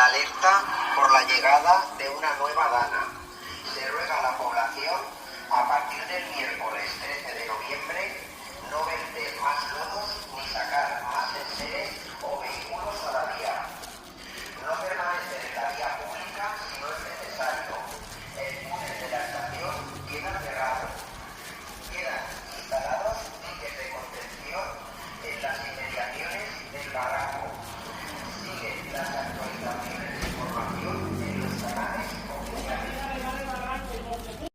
Alerta por la llegada de una nueva dana. Se ruega a la población, a partir del miércoles 13 de noviembre, no verter más lodos ni sacar más enseres o vehículos a la vía. No permanecer en la vía pública si no es necesario. El túnel de la estación queda cerrado. Quedan instalados diques de contención en las inmediaciones del barranco. Siguen las actuaciones